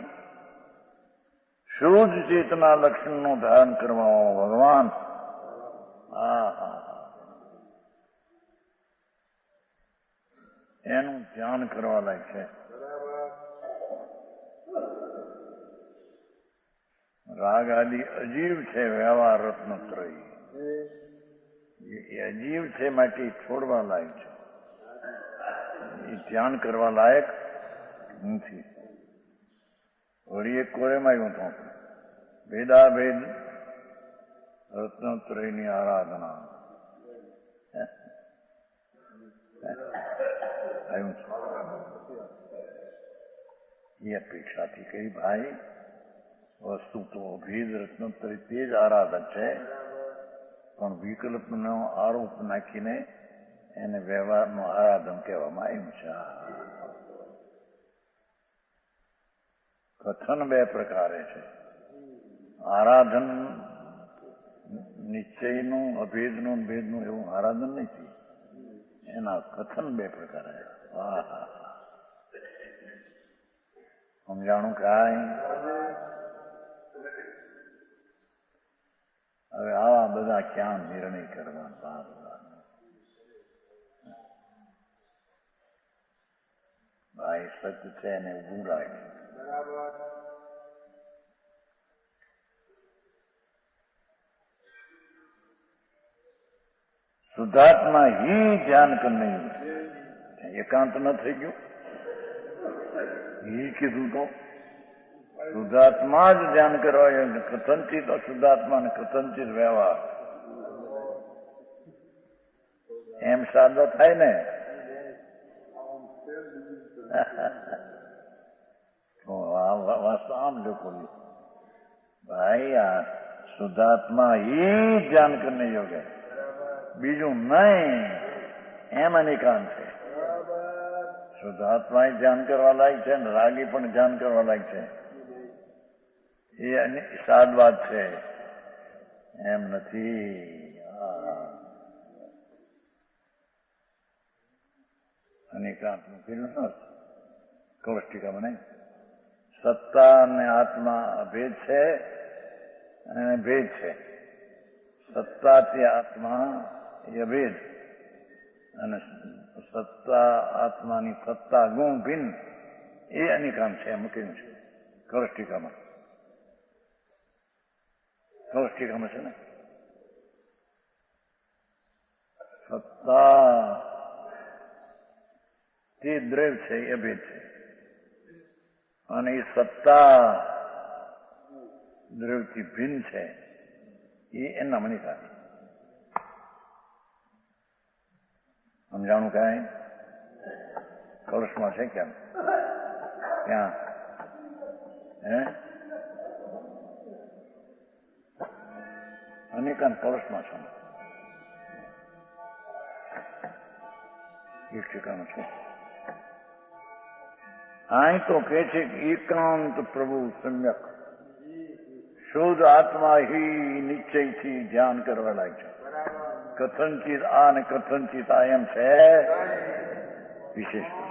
[SPEAKER 1] શુદ્ધ ચેતના લક્ષણનું ધારણ કરવા ભગવાન. હા હા, એનું ધ્યાન કરવા લાયક છે. રાગ આદિ અજીવ છે, વ્યવહાર રત્નત્રય એ અજીવ છે, માટે છોડવા લાયક છે, એ ધ્યાન કરવા લાયક નથી. વળી એક કોરેમાં આવ્યું હતું, ભેદાભેદ રત્નત્રયની આરાધના આવ્યું છે. એ અપેક્ષાથી કહી ભાઈ વસ્તુ તો ભેદ રત્નત્રય તે જ આરાધક છે, પણ વિકલ્પનો આરોપ નાખીને એને વ્યવહારનું આરાધન કહેવામાં આવ્યું છે. કથન 2 પ્રકારે છે. આરાધન નિશ્ચયનું, અભેદનું, ભેદનું એવું આરાધન નથી. એના કથન 2 પ્રકારે. હા હા, સમજાણું કાંઈ? હવે આવા બધા ક્યાં નિર્ણય કરવા? ભાઈ સત્ય છે એને ઊભું રાખે. શુદ્ધાત્મા ही ધ્યાન કરને, એકાંત ન થઈ ગયું. ही કીધું તો શુદ્ધાત્મા જ ધ્યાન કરવા. કથનચિત અશુદ્ધાત્મા ને કથનચિત વ્યવહાર એમ સાદો થાય ને. આમ લોકો ભાઈ આ શુદ્ધાત્મા ही ધ્યાન કરને યોગ્ય, બીજું નહીં. એમ અનિકાંત છે. શુદ્ધાત્મા ધ્યાન કરવા લાયક છે ને રાગી પણ ધ્યાન કરવા લાયક છે. એ સાદ વાત છે, એમ નથી. અનેકાંતનું પેલું અર્થ કૌષ્ટિકામાં નહીં. સત્તા અને આત્મા ભેદ છે અને ભેદ છે. સત્તાથી આત્મા એ અભેદ, અને સત્તા આત્માની સત્તા ગુણ ભિન્ન એ અનિકાંત છે મૂકેલું છે કળશ ટીકામાં છે ને સત્તા તે દ્રવ્ય છે એ અભેદ છે અને એ સત્તા દ્રવ્યથી ભિન્ન છે એ એના મનિકા સમજાણું કાંઈ કળશમાં છે ક્યાં ક્યાં હે અનેકાંત કળશમાં છે એક ઠેકાણું છે અહીં તો કે છે કે એકાંત પ્રભુ સમ્યક શુદ્ધ આત્મા હિ નિશ્ચયથી ધ્યાન કરવા લાગે છે કથનચિત આ ને કથનચિત આ એમ છે વિશેષ